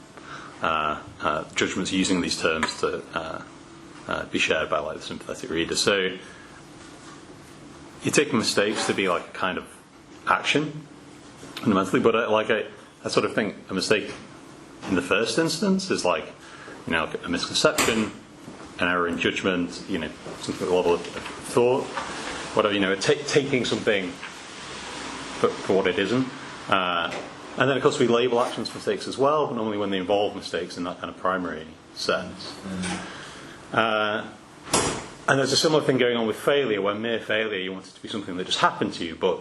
judgments using these terms to be shared by like the sympathetic reader. So you're taking mistakes to be like a kind of action fundamentally, but I sort of think a mistake in the first instance is like a misconception, an error in judgment, something at the level of thought, whatever, taking something for what it isn't. And then of course we label actions mistakes as well, but normally when they involve mistakes in that kind of primary sense. And there's a similar thing going on with failure, where mere failure, you want it to be something that just happened to you, but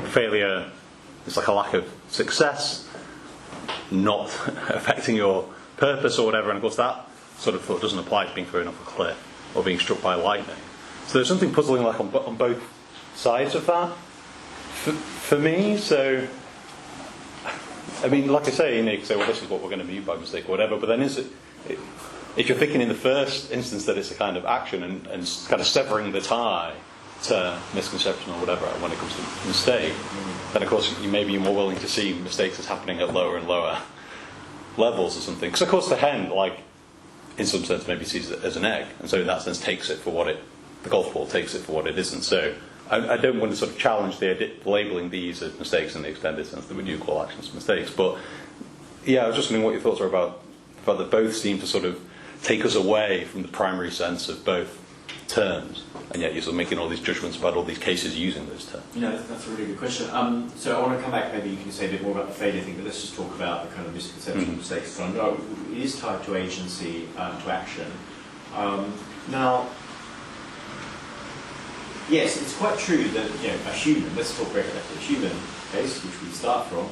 failure is like a lack of success, not affecting your purpose or whatever, and of course that sort of thought doesn't apply to being thrown off a cliff or being struck by lightning. So there's something puzzling like on both sides of that for me. So I mean, like I say, you can say, well, this is what we're going to mean by mistake or whatever, but then if you're thinking in the first instance that it's a kind of action and kind of severing the tie to misconception or whatever when it comes to mistake, then of course you may be more willing to see mistakes as happening at lower and lower levels or something. Because of course the hen, like in some sense, maybe sees it as an egg, and so in that sense takes it for what the golf ball takes it for what it isn't. So I don't want to sort of challenge the labelling these as mistakes in the extended sense that we do call actions mistakes. But yeah, I was just wondering what your thoughts are about that both seem to sort of take us away from the primary sense of both terms, and yet you're sort of making all these judgments about all these cases using those terms. That's a really good question. So I want to come back, maybe you can say a bit more about the failure thing, but let's just talk about the kind of misconception of mistakes. So I know it is tied to agency, to action. Now, yes, it's quite true that a human, let's talk very directly, a human case, which we start from,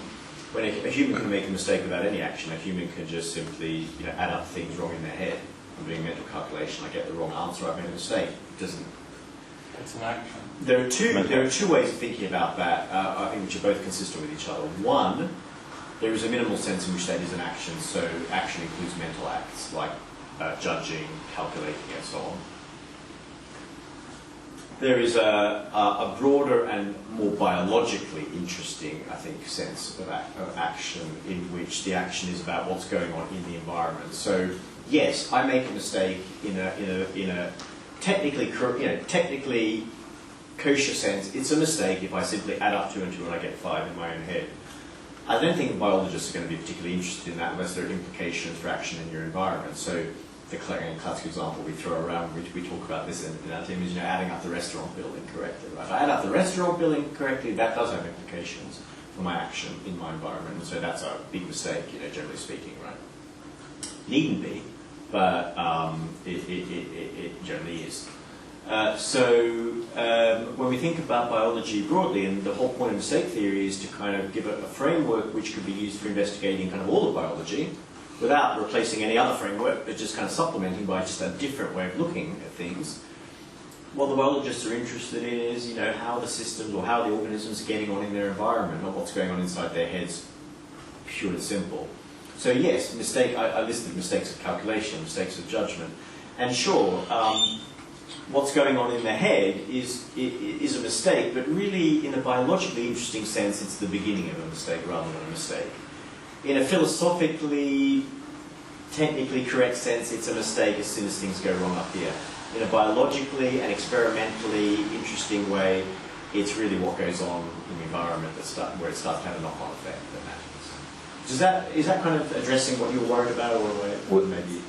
when a human can make a mistake about any action, a human can just simply add up things wrong in their head. I'm doing a mental calculation, I get the wrong answer, I've made a mistake. It doesn't. It's an action. There are two ways of thinking about that, I think, which are both consistent with each other. One, there is a minimal sense in which that is an action, so action includes mental acts like judging, calculating, and so on. There is a broader and more biologically interesting, I think, sense of action in which the action is about what's going on in the environment. So, yes, I make a mistake in a technically kosher sense. It's a mistake if I simply add up 2 and 2 and I get 5 in my own head. I don't think biologists are going to be particularly interested in that unless there are implications for action in your environment. So, the classic example we throw around, which we talk about this in our team, is adding up the restaurant bill incorrectly. Right? If I add up the restaurant bill incorrectly, that does have implications for my action in my environment. So that's a big mistake, generally speaking, right? Needn't be, but it generally is. When we think about biology broadly, and the whole point of mistake theory is to kind of give it a framework which could be used for investigating kind of all of biology, without replacing any other framework, but just kind of supplementing by just a different way of looking at things. What the biologists are interested in is, how the systems or how the organisms are getting on in their environment, not what's going on inside their heads, pure and simple. So yes, I listed mistakes of calculation, mistakes of judgment, and sure, what's going on in the head is a mistake, but really, in a biologically interesting sense, it's the beginning of a mistake rather than a mistake. in a philosophically, technically correct sense, it's a mistake as soon as things go wrong up here. In a biologically and experimentally interesting way, it's really what goes on in the environment where it starts to have a knock-on effect that matters. Is that kind of addressing what you were worried about, or maybe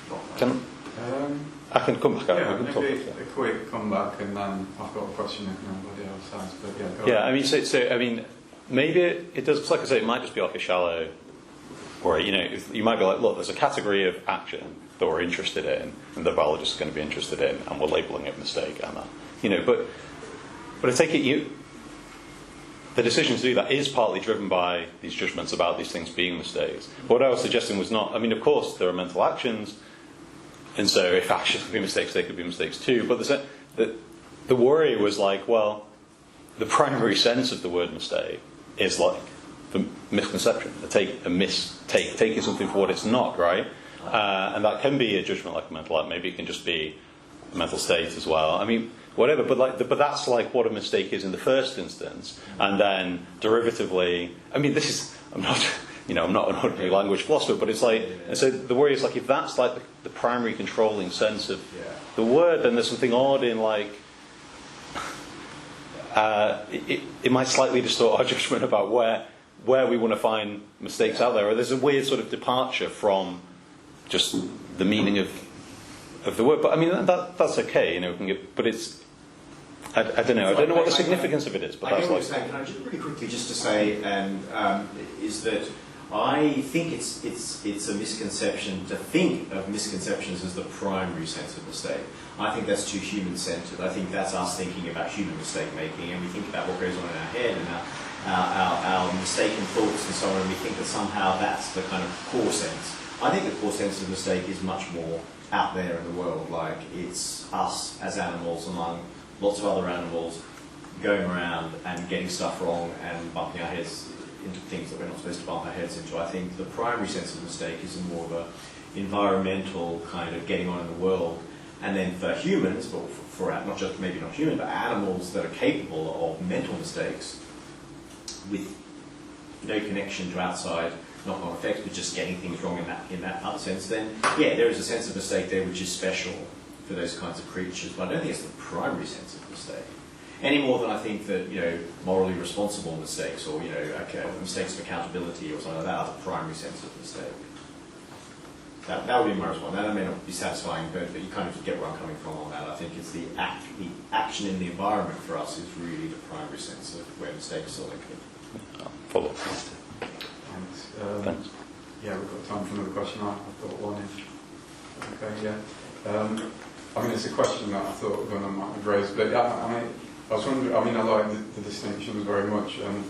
not? I can come back. Yeah, maybe a quick comeback, and then I've got a question if nobody else has. But yeah, go Yeah, on. I mean, I mean, maybe it does. 'Cause like I say, it might just be like a shallow, or you might be like, look, there's a category of action that we're interested in, and the biologists are going to be interested in, and we're labelling it a mistake, and that, but I take it the decision to do that is partly driven by these judgments about these things being mistakes. What I was suggesting was not. I mean, of course, there are mental actions. And so if actions could be mistakes, they could be mistakes too. But the worry was like, well, the primary sense of the word mistake is like the misconception, taking something for what it's not, right? And that can be a judgment like a mental act. Maybe it can just be a mental state as well. I mean, whatever. But that's like what a mistake is in the first instance. And then derivatively, I mean, I'm not an ordinary language philosopher, but it's like, and so the worry is like, if that's like the primary controlling sense of the word, then there's something odd in like, it might slightly distort our judgment about where we want to find mistakes out there, or there's a weird sort of departure from just the meaning of the word. But I mean, that's okay, but it's, I don't know. I don't know what the significance of it is, but that's like. Can I just really quickly just to say, is that I think it's a misconception to think of misconceptions as the primary sense of mistake. I think that's too human-centered. I think that's us thinking about human mistake-making, and we think about what goes on in our head and our mistaken thoughts and so on, and we think that somehow that's the kind of core sense. I think the core sense of mistake is much more out there in the world, like it's us as animals among lots of other animals going around and getting stuff wrong and bumping our heads into things that we're not supposed to bump our heads into. I think the primary sense of mistake is more of a environmental kind of getting on in the world. And then for humans, but for not just maybe not human, but animals that are capable of mental mistakes with no connection to outside knock-on effects, but just getting things wrong in that other sense, then yeah, there is a sense of mistake there which is special for those kinds of creatures. But I don't think it's the primary sense of mistake. Any more than I think that, morally responsible mistakes or, mistakes of accountability or something like that are the primary sense of mistake. That would be my response. That may not be satisfying, but you kind of get where I'm coming from on that. I think it's the action in the environment for us is really the primary sense of where mistakes are likely. Follow up. Thanks. Thanks. Yeah, we've got time for another question. I've got one in. Okay, yeah. I mean, it's a question that I thought Gunnar might have raised, but I was wondering, I like the distinctions very much, and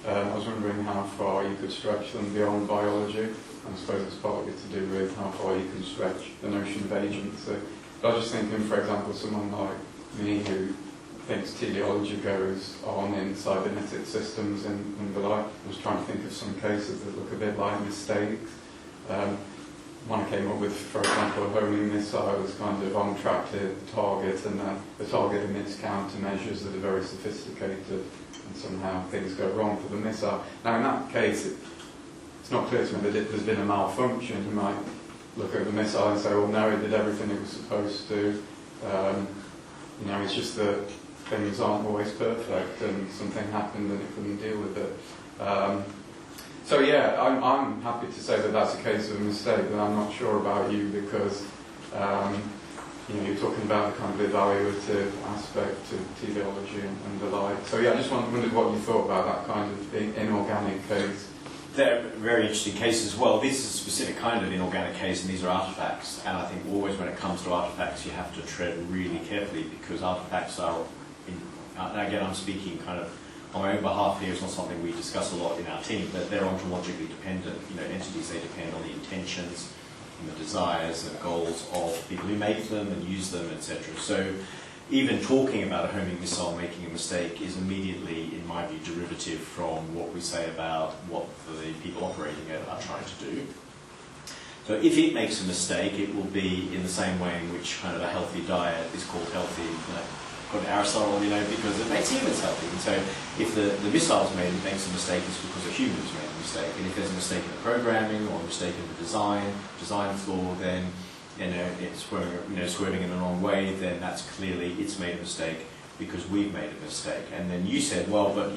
I was wondering how far you could stretch them beyond biology. I suppose it's partly to do with how far you can stretch the notion of agency. But I was just thinking, for example, someone like me who thinks teleology goes on in cybernetic systems and the like. I was trying to think of some cases that look a bit like mistakes. One I came up with, for example, a homing missile is kind of on track to the target, and the target emits countermeasures that are very sophisticated, and somehow things go wrong for the missile. Now, in that case, it's not clear to me that there's been a malfunction. You might look at the missile and say, well, no, it did everything it was supposed to. It's just that things aren't always perfect, and something happened and it couldn't deal with it. So yeah, I'm happy to say that that's a case of a mistake, but I'm not sure about you because you're talking about the kind of evaluative aspect of teleology and the like. So yeah, I just wondered what you thought about that kind of inorganic case. They're very interesting cases as well. This is a specific kind of inorganic case, and these are artifacts. And I think always when it comes to artifacts, you have to tread really carefully because artifacts are, and again, I'm speaking kind of on my own behalf here. It's not something we discuss a lot in our team, but they're ontologically dependent. Entities, they depend on the intentions and the desires and goals of people who make them and use them, etc. So even talking about a homing missile making a mistake is immediately, in my view, derivative from what we say about what the people operating it are trying to do. So if it makes a mistake, it will be in the same way in which kind of a healthy diet is called healthy. according to Aristotle, because it makes humans healthy. And so if the missile's made, it makes a mistake, it's because a human's made a mistake. And if there's a mistake in the programming or a mistake in the design flaw, then it's swerving in the wrong way, then that's clearly it's made a mistake because we've made a mistake. And then you said, well, but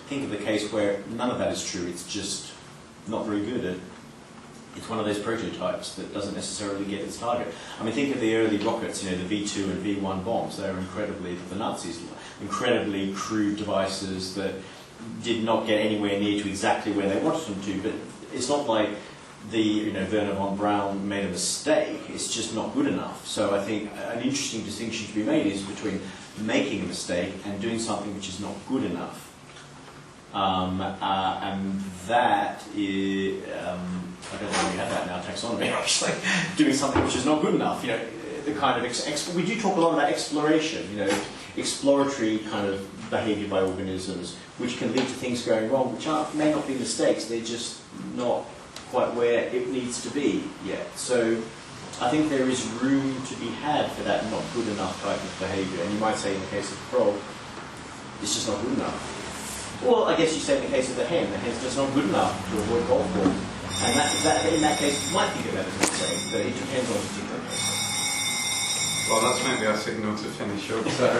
think of the case where none of that is true. It's just not very good at. It's one of those prototypes that doesn't necessarily get its target. I mean, think of the early rockets, the V2 and V1 bombs. They were incredibly, for the Nazis, incredibly crude devices that did not get anywhere near to exactly where they wanted them to. But it's not like the Werner von Braun made a mistake. It's just not good enough. So I think an interesting distinction to be made is between making a mistake and doing something which is not good enough. And that is, I don't know if we have that in our taxonomy, actually, doing something which is not good enough. The kind of, we do talk a lot about exploration, exploratory kind of behaviour by organisms, which can lead to things going wrong, which may not be mistakes, they're just not quite where it needs to be yet. So I think there is room to be had for that not good enough type of behaviour. And you might say in the case of the frog, it's just not good enough. Well, I guess you say in the case of the hen's just not good enough to avoid golf balls. And in that case, you might think of that as a mistake, but it depends on the particular case. Well, that's maybe our signal to finish up. So.